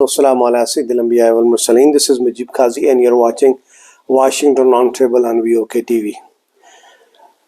Assalamu ala Sayyidil Anbiya wal Mursaleen. This is Mujib Qazi and you're watching Washington Roundtable on VOK TV.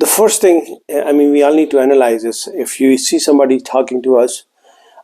The first thing, I mean, we all need to analyze this. If you see somebody talking to us,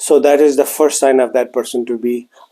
so that is the first sign of that person to be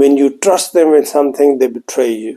When you trust them with something, they betray you.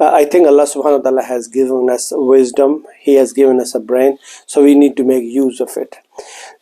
I think Allah subhanahu wa ta'ala has given us wisdom, He has given us a brain, so we need to make use of it.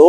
2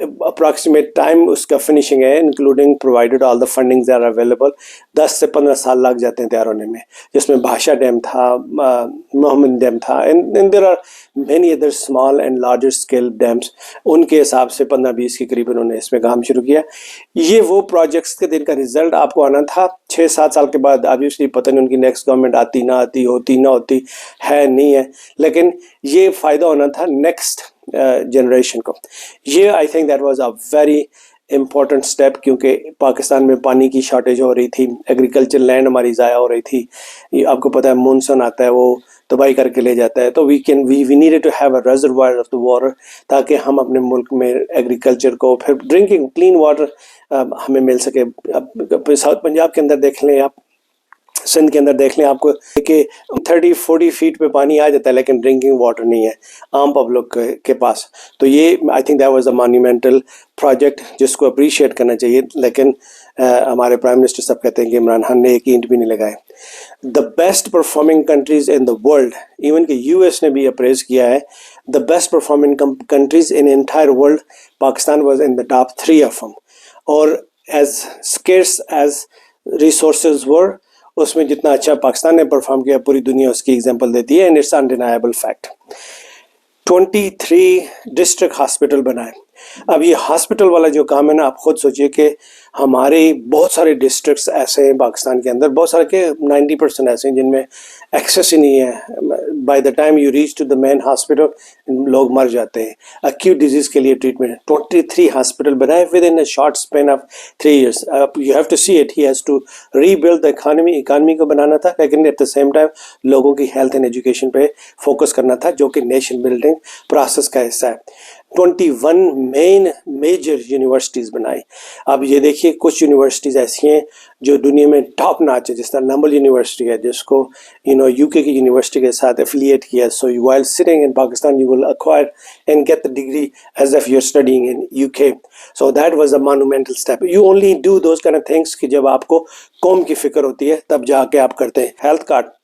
approximate time اس کا finishing ہے including provided all the fundings are available 10 سے 15 سال لگ جاتے ہیں تیار ہونے میں، جس میں بھاشا ڈیم تھا، محمد ڈیم تھا، and there are many other small and larger scale dams. ان کے حساب سے 15-20 کے قریب انہوں نے اس میں کام شروع کیا. یہ وہ پروجیکٹس کے دن کا رزلٹ آپ کو آنا تھا 6-7 سال کے بعد. آبویسلی پتہ نہیں ان کی نیکسٹ گورنمنٹ آتی نہ آتی، ہوتی نہ ہوتی، ہے نہیں ہے، لیکن یہ فائدہ ہونا تھا نیکسٹ جنریشن کو. یہ I think that was a very important step, کیونکہ پاکستان میں پانی کی شارٹیج ہو رہی تھی، ایگریکلچر لینڈ ہماری ضائع ہو رہی تھی. یہ آپ کو پتہ ہے مونسون آتا ہے وہ تباہی کر کے لے جاتا ہے، تو we needed to have a reservoir of the water, تاکہ ہم اپنے ملک میں ایگریکلچر کو، پھر ڈرنکنگ کلین واٹر ہمیں مل سکے. ساؤتھ پنجاب کے اندر دیکھ لیں، آپ سندھ کے اندر دیکھ لیں، آپ کو کہ 30-40 فیٹ پہ پانی آ جاتا ہے، لیکن ڈرنکنگ واٹر نہیں ہے عام پبلک کے پاس. تو یہ I think that was a monumental project جس کو اپریشیٹ کرنا چاہیے، لیکن ہمارے پرائم منسٹر صاحب کہتے ہیں کہ عمران خان نے ایک اینٹ بھی نہیں لگائے. The best performing countries in the world, even کہ یو ایس نے بھی اپریز کیا ہے، the best performing countries in entire world, Pakistan was in the top 3 of them. اور ایز اسکیرس ایز ریسورسز ور، اس میں جتنا اچھا پاکستان نے پرفارم کیا پوری دنیا اس کی ایگزامپل دیتی ہے، and it's undeniable fact. 23 district hospital بنائے. اب یہ ہاسپٹل والا جو کام ہے نا، آپ خود سوچئے کہ ہمارے بہت سارے ڈسٹرکٹس ایسے ہیں پاکستان کے اندر، بہت سارے کہ 90% ایسے ہیں جن میں ایکسیس ہی نہیں ہے. By the time you reach to the main hospital لوگ مر جاتے ہیں. ایکیوٹ ڈیزیز کے لیے ٹریٹمنٹ 23 ہاسپٹل بنائے with in a short span of 3 years. You have to see it, he has to rebuild the economy کو بنانا تھا، لیکن ایٹ دا سیم ٹائم لوگوں کی ہیلتھ اینڈ ایجوکیشن پہ فوکس کرنا تھا، جو کہ نیشن بلڈنگ پروسیس کا حصہ ہے. 21 میجر یونیورسٹیز بنائی. اب یہ دیکھیے کچھ یونیورسٹیز ایسی ہیں جو دنیا میں ٹاپ ناچ ہے، جس طرح نمبل یونیورسٹی ہے، جس کو یو کے کی یونیورسٹی کے ساتھ ایفیلیٹ کیا. So while sitting in Pakistan you will acquire and get the degree as if you're studying in UK. So that was a monumental step. You only do those kind of things کہ جب آپ کو قوم کی فکر ہوتی ہے، تب جا کے آپ کرتے ہیں. Health card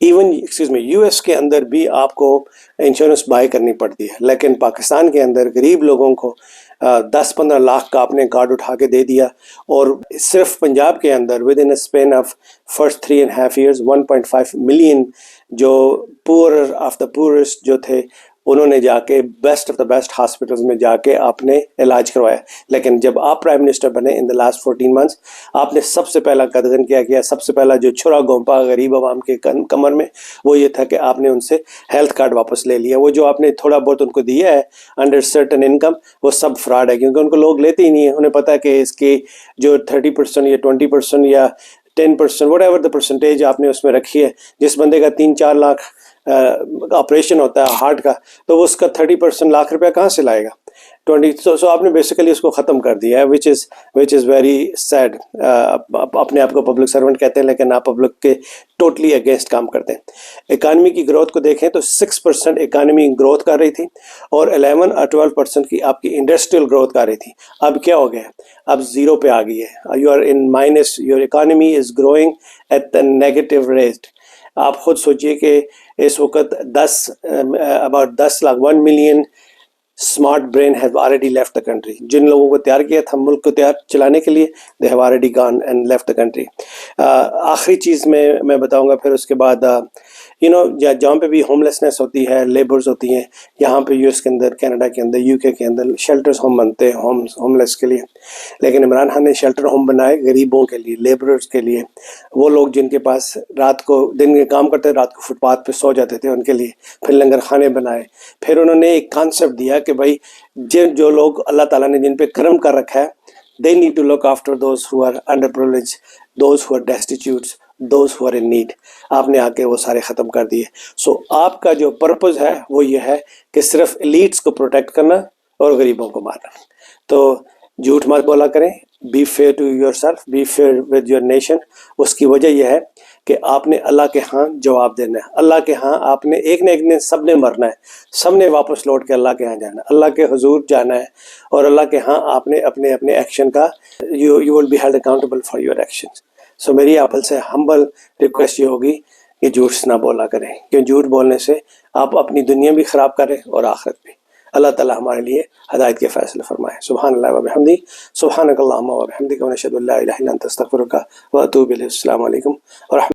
even U S کے اندر بھی آپ کو انشورنس بائی کرنی پڑتی ہے، لیکن پاکستان کے اندر غریب لوگوں کو 10-15 لاکھ کا آپ نے کارڈ اٹھا کے دے دیا. اور صرف پنجاب کے اندر with in a span of first 3.5 years 1.5 million جو پورر آف دا پورسٹ جو تھے، انہوں نے جا کے best of the best hospitals میں جا کے آپ نے علاج کروایا. لیکن جب آپ پرائم منسٹر بنے ان دا لاسٹ 14 months، آپ نے سب سے پہلا قدم کیا کیا؟ سب سے پہلا جو چھرا گھونپا غریب عوام کے کمر میں، وہ یہ تھا کہ آپ نے ان سے ہیلتھ کارڈ واپس لے لیا. وہ جو آپ نے تھوڑا بہت ان کو دیا ہے انڈر سرٹن انکم، وہ سب فراڈ ہے، کیونکہ ان کو لوگ لیتے ہی نہیں ہیں. انہیں پتہ ہے کہ اس کی جو 30% یا 20% یا 10% وٹ ایور دا پرسنٹیج آپ نے اس میں رکھی ہے، جس بندے کا 3-4 لاکھ آپریشن ہوتا ہے ہارٹ کا، تو اس کا 30% لاکھ روپیہ کہاں سے لائے گا؟ 20. سو آپ نے بیسیکلی اس کو ختم کر دیا ہے، وچ از ویری سیڈ. اپنے آپ کو پبلک سرونٹ کہتے ہیں، لیکن آپ پبلک کے ٹوٹلی اگینسٹ کام کرتے ہیں. اکانومی کی گروتھ کو دیکھیں تو 6% اکانومی گروتھ کر رہی تھی، اور 11-12% کی آپ کی انڈسٹریل گروتھ کر رہی تھی. اب کیا ہو گیا؟ اب 0 پہ آ گئی ہے. You are in minus, your economy is growing at the negative rate. آپ خود سوچئے کہ اس وقت 10 lakh 1 million smart brain have already left the country. جن لوگوں کو تیار کیا تھا ملک کو تیار چلانے کے لیے، دے ہیو آلریڈی گان اینڈ لیفٹ دا کنٹری. آخری چیز میں بتاؤں گا، پھر اس کے بعد جہاں پہ بھی ہوم لیسنس ہوتی ہے، لیبرز ہوتی ہیں، یہاں پہ US کے اندر، کینیڈا کے اندر، UK کے اندر شیلٹرز ہوم بنتے ہیں ہوم لیس کے لیے. لیکن عمران خان نے شیلٹر ہوم بنائے غریبوں کے لیے، لیبرز کے لیے، وہ لوگ جن کے پاس رات کو دن میں کام کرتے رات کو فٹ پاتھ پہ سو جاتے تھے، ان کے لیے. پھر لنگر خانے بنائے. پھر انہوں نے ایک کانسیپٹ دیا کہ بھائی جو لوگ اللہ تعالیٰ نے جن پہ کرم کر رکھا ہے، they need to look after those who are underprivileged, those who are destitute, those who are in need. آپ نے آ کے وہ سارے ختم کر دیے. سو آپ کا جو پرپز ہے وہ یہ ہے کہ صرف ایلیٹس کو پروٹیکٹ کرنا اور غریبوں کو مارنا. تو جھوٹ مت بولا کریں. Be fair to yourself, be fair with your nation. اس کی وجہ یہ ہے کہ آپ نے اللہ کے ہاں جواب دینا ہے. اللہ کے ہاں آپ نے ایک نہ ایک دن سب نے مرنا ہے، سب نے واپس لوٹ کے اللہ کے ہاں جانا ہے، اللہ کے حضور جانا ہے. اور اللہ کے ہاں آپ نے اپنے ایکشن کا you will be held accountable for your actions. So میری آپ سے ہمبل ریکویسٹ یہ ہوگی کہ جھوٹ نہ بولا کریں، کہ جھوٹ بولنے سے آپ اپنی دنیا بھی خراب کریں اور آخرت بھی. اللہ تعالیٰ ہمارے لیے ہدایت کے فیصلے فرمائے. سبحان اللہ و بحمدہ، سبحانک اللہم و بحمدک، و نشہد ان لا الہ الا انت، استغفرک و اتوب الیک. السلام علیکم ورحمۃ